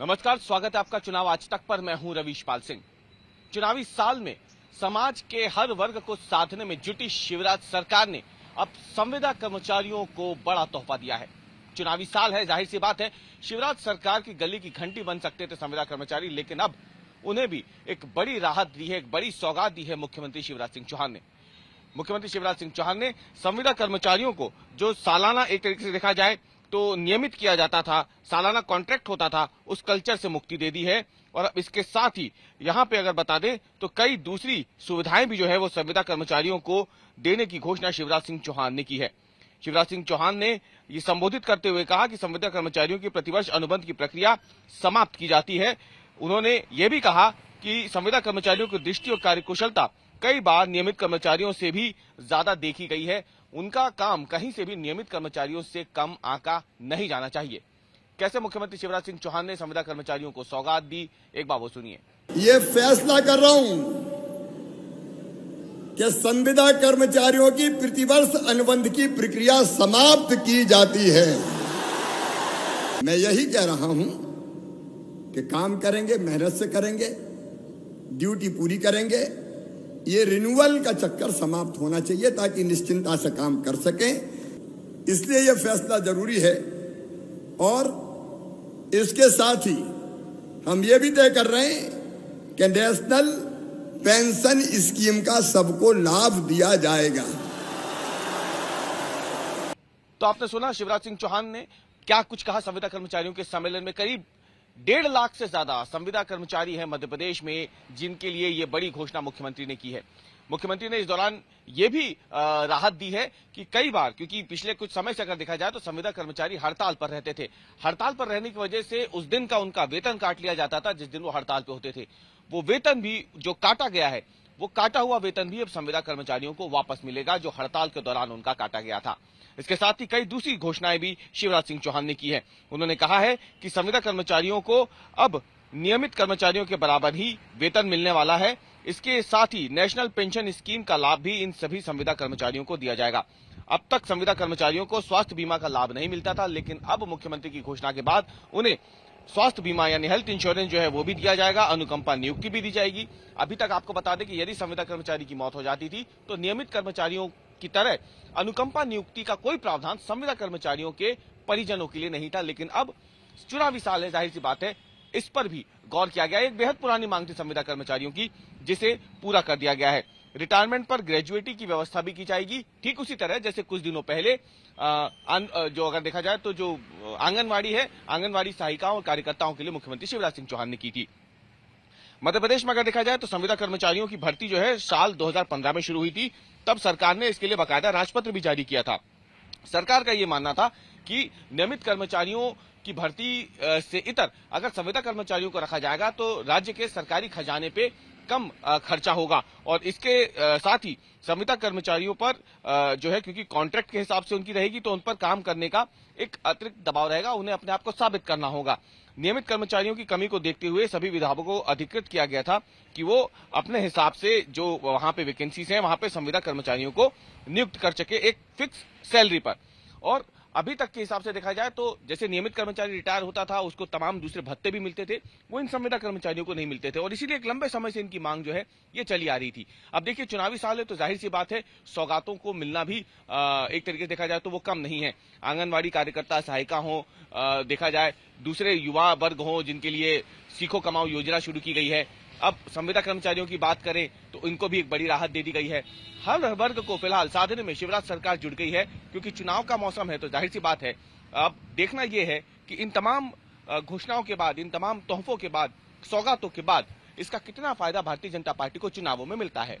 नमस्कार, स्वागत है आपका चुनाव आज तक पर। मैं हूं रविशपाल सिंह। चुनावी साल में समाज के हर वर्ग को साधने में जुटी शिवराज सरकार ने अब संविदा कर्मचारियों को बड़ा तोहफा दिया है। चुनावी साल है, जाहिर सी बात है शिवराज सरकार की गली की घंटी बन सकते थे संविदा कर्मचारी, लेकिन अब उन्हें भी एक बड़ी राहत दी है, एक बड़ी सौगात दी है मुख्यमंत्री शिवराज सिंह चौहान ने। मुख्यमंत्री शिवराज सिंह चौहान ने संविदा कर्मचारियों को जो सालाना एक तरीके से देखा जाए तो नियमित किया जाता था, सालाना कॉन्ट्रैक्ट होता था, उस कल्चर से मुक्ति दे दी है। और अब इसके साथ ही यहां पे अगर बता दें तो कई दूसरी सुविधाएं भी जो है वो संविदा कर्मचारियों को देने की घोषणा शिवराज सिंह चौहान ने की है। शिवराज सिंह चौहान ने ये संबोधित करते हुए कहा कि संविदा कर्मचारियों की प्रतिवर्ष अनुबंध की प्रक्रिया समाप्त की जाती है। उन्होंने ये भी कहा कि संविदा कर्मचारियों की दृष्टि और कार्यकुशलता कई बार नियमित कर्मचारियों से भी ज्यादा देखी गई है। उनका काम कहीं से भी नियमित कर्मचारियों से कम आंका नहीं जाना चाहिए। कैसे मुख्यमंत्री शिवराज सिंह चौहान ने संविदा कर्मचारियों को सौगात दी, एक बार वो सुनिए। ये फैसला कर रहा हूं कि संविदा कर्मचारियों की प्रतिवर्ष अनुबंध की प्रक्रिया समाप्त की जाती है। मैं यही कह रहा हूं कि काम करेंगे, मेहनत से करेंगे, ड्यूटी पूरी करेंगे। ये रिन्यूअल का चक्कर समाप्त होना चाहिए ताकि निश्चिंता से काम कर सकें। इसलिए यह फैसला जरूरी है। और इसके साथ ही हम ये भी तय कर रहे हैं कि नेशनल पेंशन स्कीम का सबको लाभ दिया जाएगा। तो आपने सुना शिवराज सिंह चौहान ने क्या कुछ कहा संविदा कर्मचारियों के सम्मेलन में। करीब 1.5 लाख से ज्यादा संविदा कर्मचारी हैं मध्य प्रदेश में, जिनके लिए ये बड़ी घोषणा मुख्यमंत्री ने की है। मुख्यमंत्री ने इस दौरान ये भी राहत दी है कि कई बार, क्योंकि पिछले कुछ समय से अगर देखा जाए तो संविदा कर्मचारी हड़ताल पर रहते थे। हड़ताल पर रहने की वजह से उस दिन का उनका वेतन काट लिया जाता था जिस दिन वो हड़ताल पे होते थे। वो वेतन भी जो काटा गया है, वो काटा हुआ वेतन भी अब संविदा कर्मचारियों को वापस मिलेगा जो हड़ताल के दौरान उनका काटा गया था। इसके साथ ही कई दूसरी घोषणाएं भी शिवराज सिंह चौहान ने की है। उन्होंने कहा है कि संविदा कर्मचारियों को अब नियमित कर्मचारियों के बराबर ही वेतन मिलने वाला है। इसके साथ ही नेशनल पेंशन स्कीम का लाभ भी इन सभी संविदा कर्मचारियों को दिया जाएगा। अब तक संविदा कर्मचारियों को स्वास्थ्य बीमा का लाभ नहीं मिलता था, लेकिन अब मुख्यमंत्री की घोषणा के बाद उन्हें स्वास्थ्य बीमा यानी हेल्थ इंश्योरेंस जो है वो भी दिया जाएगा, अनुकंपा नियुक्ति भी दी जाएगी। अभी तक आपको बता दें कि यदि संविदा कर्मचारी की मौत हो जाती थी तो नियमित कर्मचारियों की तरह अनुकंपा नियुक्ति का कोई प्रावधान संविदा कर्मचारियों के परिजनों के लिए नहीं था। लेकिन अब चुनावी साल है, जाहिर सी बात है इस पर भी गौर किया गया। एक बेहद पुरानी मांग थी संविदा कर्मचारियों की, जिसे पूरा कर दिया गया है। रिटायरमेंट पर ग्रेजुएटी की व्यवस्था भी की जाएगी, ठीक उसी तरह जैसे कुछ दिनों पहले जो अगर देखा जाए तो जो आंगनवाड़ी है, आंगनवाड़ी सहायिकाओं और कार्यकर्ताओं के लिए मुख्यमंत्री शिवराज सिंह चौहान ने की थी। मध्य प्रदेश में अगर देखा जाए तो संविदा कर्मचारियों की भर्ती जो है साल 2015 में शुरू हुई थी। तब सरकार ने इसके लिए बाकायदा राजपत्र भी जारी किया था। सरकार का ये मानना था कि नियमित कर्मचारियों की भर्ती से इतर अगर संविदा कर्मचारियों को रखा जाएगा तो राज्य के सरकारी खजाने पे कम खर्चा होगा। और इसके साथ ही संविदा कर्मचारियों पर जो है, क्योंकि कॉन्ट्रैक्ट के हिसाब से उनकी रहेगी तो उन पर काम करने का एक अतिरिक्त दबाव रहेगा, उन्हें अपने आप को साबित करना होगा। नियमित कर्मचारियों की कमी को देखते हुए सभी विभागों को अधिकृत किया गया था कि वो अपने हिसाब से जो वहां पे वैकेंसीज हैं वहां पे संविदा कर्मचारियों को नियुक्त कर सके एक फिक्स सैलरी पर। और अभी तक के हिसाब से देखा जाए तो जैसे नियमित कर्मचारी रिटायर होता था उसको तमाम दूसरे भत्ते भी मिलते थे, वो इन संविदा कर्मचारियों को नहीं मिलते थे। और इसीलिए एक लंबे समय से इनकी मांग जो है ये चली आ रही थी। अब देखिए चुनावी साल है तो जाहिर सी बात है सौगातों को मिलना भी एक तरीके से देखा जाए तो वो कम नहीं है। आंगनवाड़ी कार्यकर्ता सहायिका हो, देखा जाए दूसरे युवा वर्ग हो जिनके लिए सीखो कमाओ योजना शुरू की गई है। अब संविदा कर्मचारियों की बात करें तो इनको भी एक बड़ी राहत दे दी गई है। हर वर्ग को फिलहाल साधने में शिवराज सरकार जुड़ गई है, क्योंकि चुनाव का मौसम है तो जाहिर सी बात है अब देखना यह है कि इन तमाम घोषणाओं के बाद, इन तमाम तोहफों के बाद, सौगातों के बाद इसका कितना फायदा भारतीय जनता पार्टी को चुनावों में मिलता है।